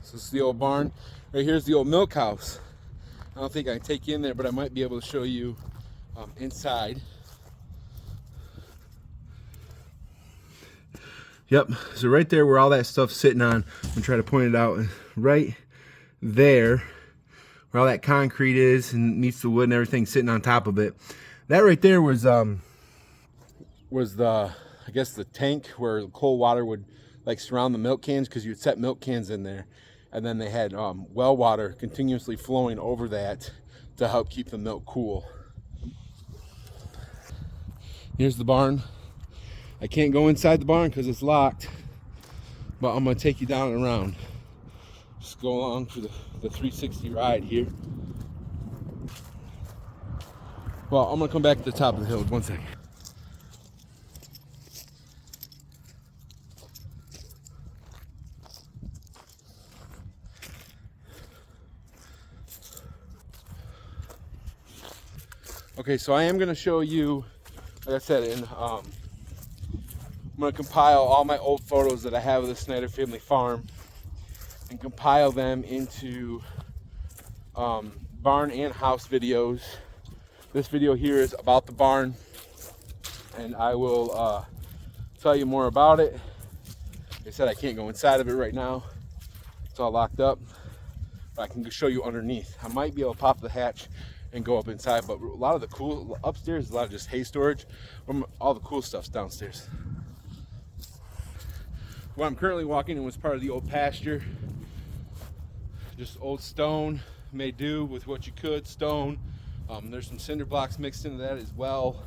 So this is the old barn. Right here's the old milk house. I don't think I can take you in there, but I might be able to show you inside. Yep, so right there where all that stuff's sitting on, I'm gonna try to point it out, right there, where all that concrete is and meets the wood and everything sitting on top of it. That right there was the, I guess the tank where cold water would like surround the milk cans, because you'd set milk cans in there, and then they had well water continuously flowing over that to help keep the milk cool. Here's the barn. I can't go inside the barn because it's locked, but I'm gonna take you down and around. Just go along for the 360 ride here. Well, I'm gonna come back to the top of the hill. 1 second. Okay, so I am gonna show you, like I said, I'm going to compile all my old photos that I have of the Snyder family farm and compile them into barn and house videos. This video here is about the barn, and I will tell you more about it. Like I said, I can't go inside of it right now. It's all locked up, but I can show you underneath. I might be able to pop the hatch and go up inside, but a lot of the cool upstairs is a lot of just hay storage. All the cool stuff's downstairs. What I'm currently walking in was part of the old pasture. Just old stone, made do with what you could, stone. There's some cinder blocks mixed into that as well.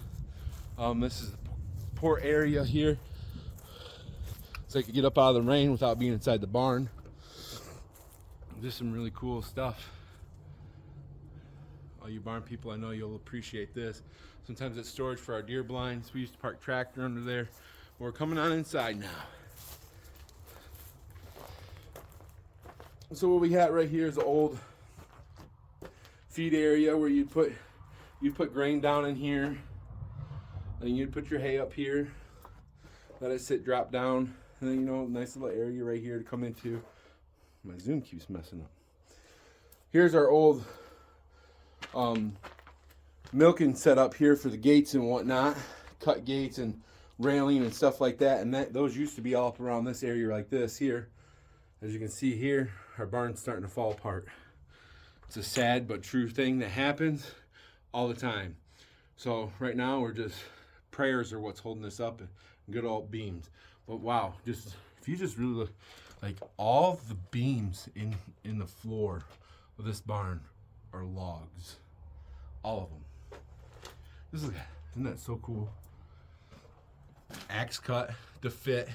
This is the poor area here, so I could get up out of the rain without being inside the barn. Just some really cool stuff. All you barn people, I know you'll appreciate this. Sometimes it's storage for our deer blinds. We used to park tractor under there. We're coming on inside now. So what we got right here is the old feed area where you'd put grain down in here, and you'd put your hay up here, let it sit, drop down, and then, you know, nice little area right here to come into. My zoom keeps messing up. Here's our old milking setup here for the gates and whatnot, cut gates and railing and stuff like that, and those used to be all up around this area like this here. As you can see here, our barn's starting to fall apart. It's a sad but true thing that happens all the time. So right now we're just, prayers are what's holding us up, and good old beams. But wow, just if you just really look, like all the beams in the floor of this barn are logs. All of them. Isn't that so cool? Axe cut to fit.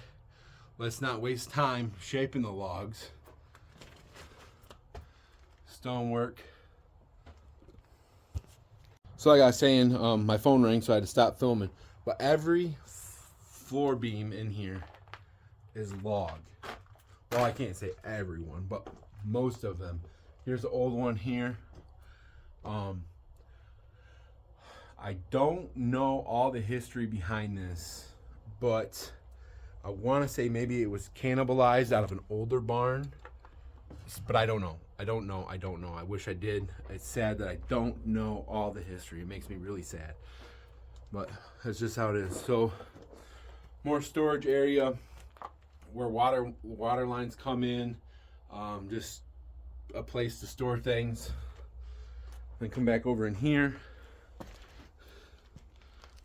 Let's not waste time shaping the logs. Stonework. So like I was saying, my phone rang, so I had to stop filming. But every floor beam in here is log. Well, I can't say everyone, but most of them. Here's the old one here. I don't know all the history behind this, but I want to say maybe it was cannibalized out of an older barn, but I don't know. I don't know. I wish I did. It's sad that I don't know all the history. It makes me really sad, but that's just how it is. So more storage area where water lines come in, just a place to store things. Then come back over in here.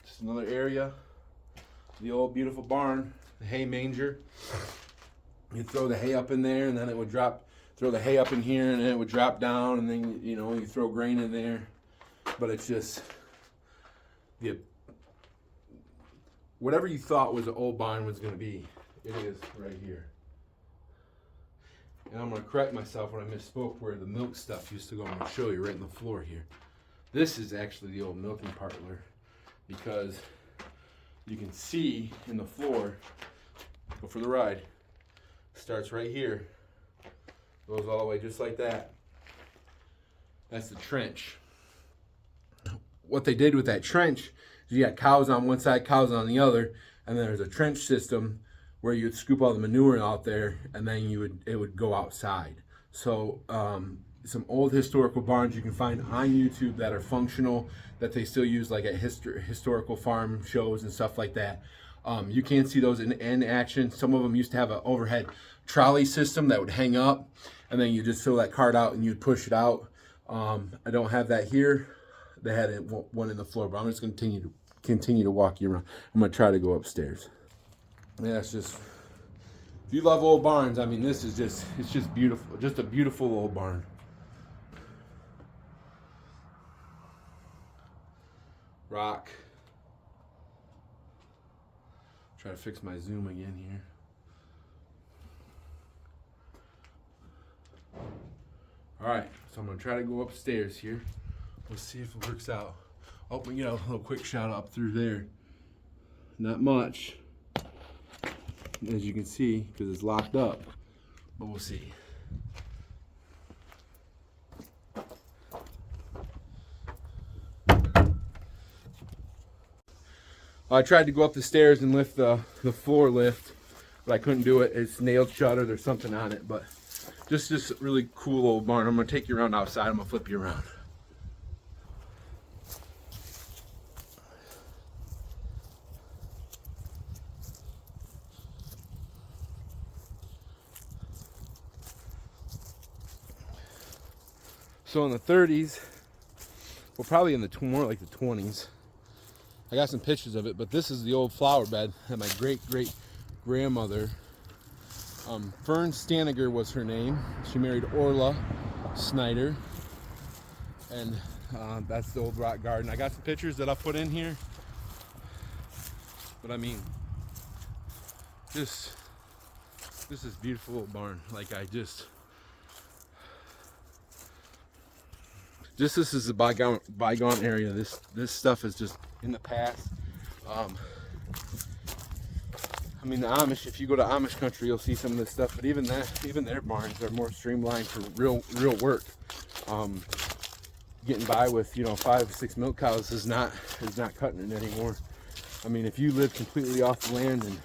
Just another area. The old beautiful barn. The hay manger. You throw the hay up in there, and then it would drop. Throw the hay up in here, and then it would drop down, and then, you know, you throw grain in there. But it's just whatever you thought was an old barn was going to be, it is right here. And I'm going to correct myself when I misspoke where the milk stuff used to go. I'm going to show you right in the floor here. This is actually the old milking parlor, because you can see in the floor. Go for the ride. Starts right here. Goes all the way just like that. That's the trench. What they did with that trench is you got cows on one side, cows on the other, and then there's a trench system where you'd scoop all the manure out there, and then it would go outside. So some old historical barns you can find on YouTube that are functional, that they still use like at historical farm shows and stuff like that. You can see those in action. Some of them used to have an overhead trolley system that would hang up, and then you just fill that cart out and you'd push it out. I don't have that here. They had one in the floor, but I'm just going to continue to walk you around. I'm going to try to go upstairs. Yeah, it's just, if you love old barns, I mean, this is just, it's just beautiful. Just a beautiful old barn. Rock. Try to fix my zoom again here. All right, so I'm gonna try to go upstairs here. Let's see if it works out. Oh, we get a little quick shot up through there. Not much, as you can see, because it's locked up, but we'll see. I tried to go up the stairs and lift the floor lift, but I couldn't do it. It's nailed shut or there's something on it, but just this really cool old barn. I'm gonna take you around outside. I'm gonna flip you around. So in the 30s, well, probably in the more like the 20s, I got some pictures of it, but this is the old flower bed that my great-great-grandmother, Fern Staniger was her name. She married Orla Snyder, and that's the old rock garden. I got some pictures that I'll put in here, but I mean, this is beautiful old barn. Like this is a bygone area. This stuff is just in the past. I mean, the Amish, if you go to Amish country, you'll see some of this stuff, but even their barns are more streamlined for real work. Getting by with, 5 or 6 milk cows is not cutting it anymore. I mean, if you live completely off the land and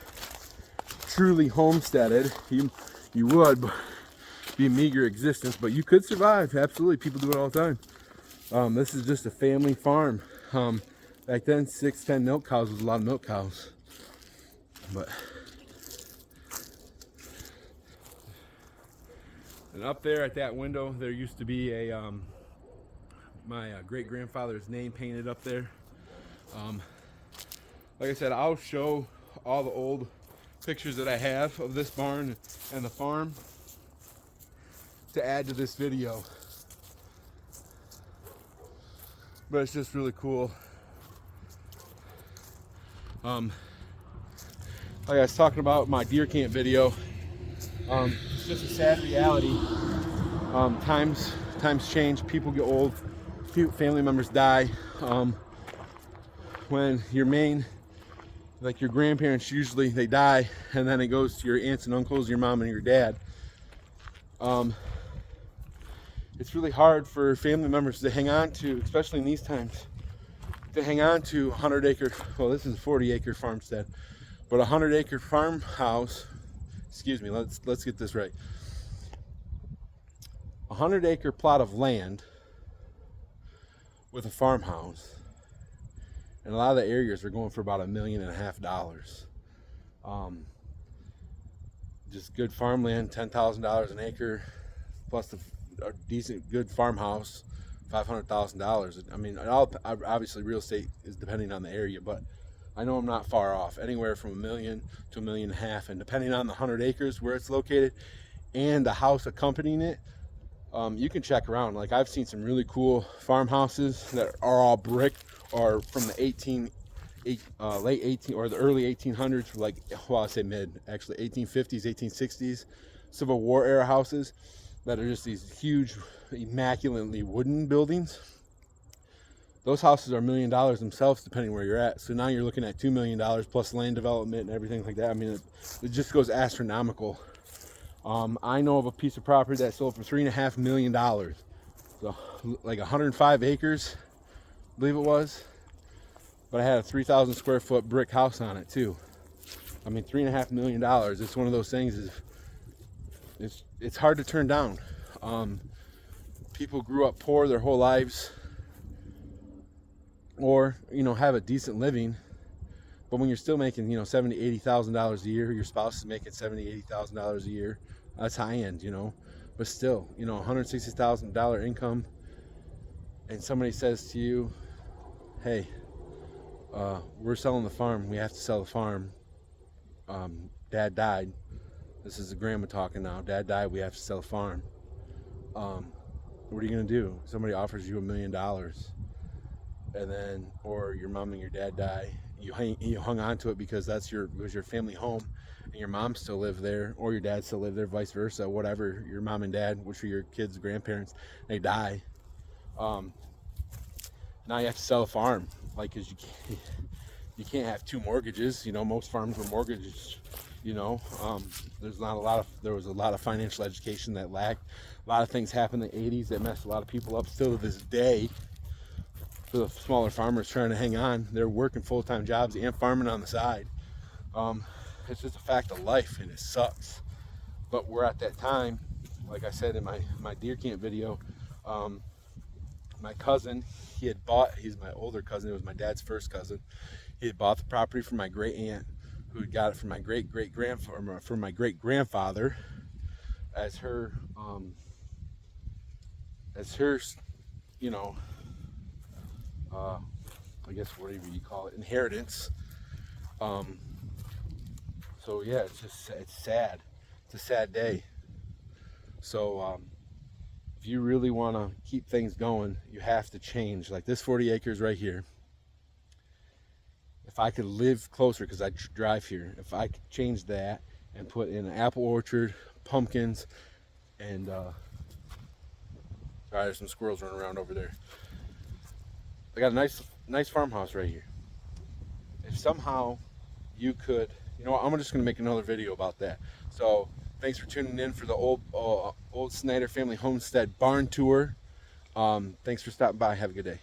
truly homesteaded, you would be a meager existence, but you could survive. Absolutely, people do it all the time. This is just a family farm. Back then, 6-10 milk cows was a lot of milk cows. But and up there at that window, there used to be a my great grandfather's name painted up there. Like I said, I'll show all the old pictures that I have of this barn and the farm to add to this video. But it's just really cool. Like I was talking about my deer camp video, it's just a sad reality. Times change, people get old, family members die. When your your grandparents, usually they die, and then it goes to your aunts and uncles, your mom and your dad. It's really hard for family members to hang on to, especially in these times, to hang on to 100-acre, well, this is a 40-acre farmstead, but a 100-acre farmhouse, excuse me, let's get this right. A 100-acre plot of land with a farmhouse, and a lot of the areas are going for about $1.5 million. Just good farmland, $10,000 an acre, plus a decent, good farmhouse, $500,000. I mean, obviously real estate is depending on the area, but I know I'm not far off. Anywhere from $1 million to $1.5 million, and depending on the 100 acres where it's located and the house accompanying it, you can check around. Like, I've seen some really cool farmhouses that are all brick or from the late 18 or the early 1800s, like, well, I say mid, actually 1850s, 1860s, Civil War era houses that are just these huge, immaculately wooden buildings. Those houses are $1 million themselves, depending where you're at. So now you're looking at $2 million plus land development and everything like that. I mean, it just goes astronomical. I know of a piece of property that sold for $3.5 million. So, like 105 acres, I believe it was. But I had a 3,000 square foot brick house on it too. I mean, $3.5 million. It's one of those things. It's hard to turn down. People grew up poor their whole lives, or have a decent living, but when you're still making $70,000-$80,000 a year, your spouse is making $70,000-$80,000 a year. That's high end, but still, $160,000 income, and somebody says to you, hey, we're selling the farm, we have to sell the farm, dad died, this is the grandma talking now, dad died, we have to sell the farm. What are you going to do? Somebody offers you $1 million, and then, or your mom and your dad die, you hung on to it because it was your family home, and your mom still lived there, or your dad still lived there, vice versa, whatever, your mom and dad, which are your kids' grandparents, they die. Now you have to sell a farm, because you can't have two mortgages. Most farms were mortgages. There was a lot of financial education that lacked. A lot of things happened in the 80s that messed a lot of people up still to this day. For the smaller farmers trying to hang on, they're working full-time jobs and farming on the side. It's just a fact of life, and it sucks. But we're at that time, like I said in my deer camp video. My cousin, he's my older cousin, it was my dad's first cousin. He had bought the property from my great aunt, who had got it from my great grandfather as her I guess whatever you call it, inheritance. So yeah, it's sad. It's a sad day. So if you really want to keep things going, you have to change. Like this 40 acres right here, if I could live closer, because I drive here, if I could change that and put in an apple orchard, pumpkins, and sorry, there's some squirrels running around over there. I got a nice farmhouse right here. If somehow you could, I'm just going to make another video about that. So thanks for tuning in for the old Snyder family homestead barn tour. Thanks for stopping by. Have a good day.